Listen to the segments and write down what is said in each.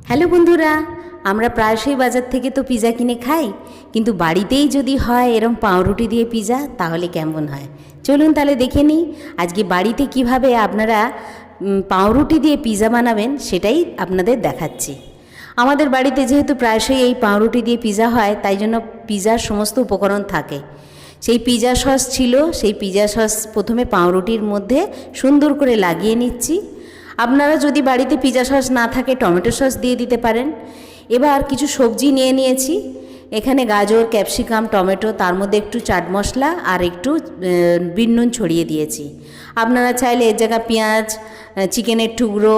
Hello বন্ধুরা, আমরা প্রায়শই বাজার থেকে তো পিৎজা কিনে খাই, কিন্তু বাড়িতেই যদি হয় এরম পাউরুটি দিয়ে পিৎজা তাহলে কেমন হয়। চলুন তাহলে দেখে নিই আজকে বাড়িতে কিভাবে আপনারা পাউরুটি দিয়ে পিৎজা বানাবেন, সেটাই আপনাদের দেখাচ্ছি। আমাদের বাড়িতে যেহেতু প্রায়শই এই পাউরুটি দিয়ে পিৎজা হয়, তাই জন্য পিৎজার সমস্ত উপকরণ থাকে। সেই পিৎজা সস ছিল, সেই পিৎজা সস প্রথমে পাউরুটির মধ্যে সুন্দর করে লাগিয়ে নিচ্ছি। আপনারা যদি বাড়িতে পিৎজা সস না থাকে টমেটো সস দিয়ে দিতে পারেন। এবার কিছু সবজি নিয়ে নিয়েছি, এখানে গাজর, ক্যাপসিকাম, টমেটো, তার মধ্যে একটু চাট মশলা আর একটু বিট নুন ছড়িয়ে দিয়েছি। আপনারা চাইলে এর জায়গায় পেঁয়াজ, চিকেনের টুকরো,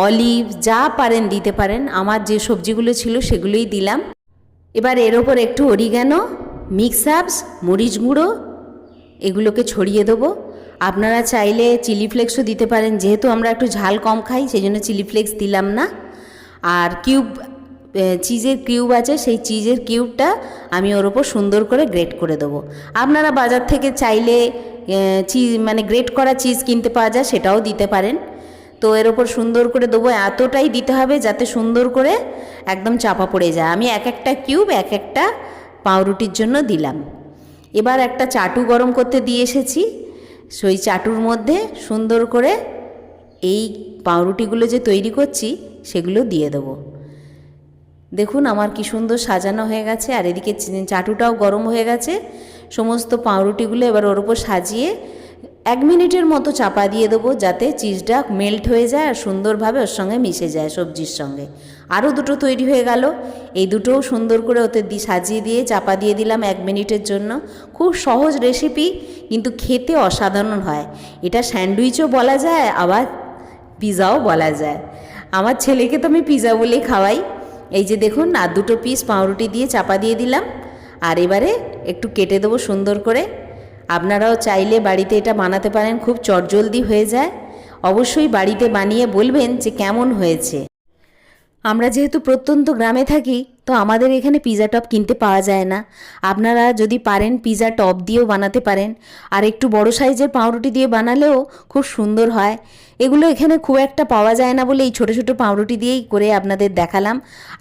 অলিভ যা পারেন দিতে পারেন। আমার যে সবজিগুলো ছিল সেগুলোই দিলাম। এবার এর ওপর একটু অরিগ্যানো, মিক্স হার্বস, মরিচ গুঁড়ো এগুলোকে ছড়িয়ে দেবো। আপনারা চাইলে চিলি ফ্লেক্সও দিতে পারেন, যেহেতু আমরা একটু ঝাল কম খাই সেই জন্য চিলি ফ্লেক্স দিলাম না। আর চিজের কিউব আছে, সেই চিজের কিউবটা আমি ওর ওপর সুন্দর করে গ্রেট করে দেবো। আপনারা বাজার থেকে চাইলে গ্রেট করা চিজ কিনতে পাওয়া যায়, সেটাও দিতে পারেন। তো এর ওপর সুন্দর করে দেবো, এতটাই দিতে হবে যাতে সুন্দর করে একদম চাপা পড়ে যায়। আমি এক একটা কিউব এক একটা পাউরুটির জন্য দিলাম। এবার একটা চাটু গরম করতে দিয়ে এসেছি, সেই চাটুর মধ্যে সুন্দর করে এই পাউরুটিগুলো যে তৈরি করছি সেগুলো দিয়ে দেবো। দেখুন আমার কি সুন্দর সাজানো হয়ে গেছে, আর এদিকে চাটুটাও গরম হয়ে গেছে। সমস্ত পাউরুটিগুলো এবার ওর উপর সাজিয়ে 1 মিনিটের মতো চাপা দিয়ে দেবো, যাতে চিজটা মেল্ট হয়ে যায় আর সুন্দরভাবে ওর সঙ্গে মিশে যায় সবজির সঙ্গে। আরও দুটো তৈরি হয়ে গেল, এই দুটোও সুন্দর করে ওতে সাজিয়ে দিয়ে চাপা দিয়ে দিলাম 1 মিনিটের জন্য। খুব সহজ রেসিপি, কিন্তু খেতে অসাধারণ হয়। এটা স্যান্ডউইচও বলা যায়, আবার পিৎজাও বলা যায়। আমার ছেলেকে তো আমি পিৎজা বলেই খাওয়াই। এই যে দেখুন, আর দুটো পিস পাউরুটি দিয়ে চাপা দিয়ে দিলাম, আর এবারে একটু কেটে দেবো সুন্দর করে। আপনারাও চাইলে বাড়িতে এটা বানাতে পারেন, খুব চটজলদি হয়ে যায়। অবশ্যই বাড়িতে বানিয়ে বলবেন যে কেমন হয়েছে। আমরা যেহেতু প্রত্যন্ত গ্রামে থাকি, তো আমাদের এখানে পিৎজা টপ কিনতে পাওয়া যায় না। আপনারা যদি পারেন পিৎজা টপ দিয়েও বানাতে পারেন, আর একটু বড় সাইজের পাউরুটি দিয়ে বানালেও খুব সুন্দর হয়। এগুলো এখানে খুব একটা পাওয়া যায় না বলে এই ছোটো ছোটো পাউরুটি দিয়েই করে আপনাদের দেখালাম।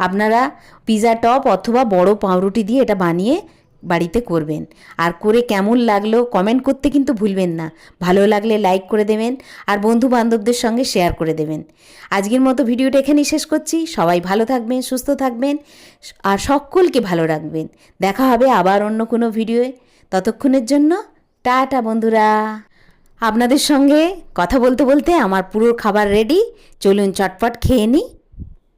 আপনারা পিৎজা টপ অথবা বড় পাউরুটি দিয়ে এটা বানিয়ে বাড়িতে করবেন, আর করে কেমন লাগলো কমেন্ট করতে কিন্তু ভুলবেন না। ভালো লাগলে লাইক করে দেবেন, আর বন্ধু বান্ধবদের সঙ্গে শেয়ার করে দেবেন। আজকের মতো ভিডিওটা এখানেই শেষ করছি। সবাই ভালো থাকবেন, সুস্থ থাকবেন, আর সকলকে ভালো রাখবেন। দেখা হবে আবার অন্য কোনো ভিডিওয়ে। ততক্ষণের জন্য টাটা বন্ধুরা। আপনাদের সঙ্গে কথা বলতে বলতে আমার পুরো খাবার রেডি, চলুন চটপট খেয়ে নিই।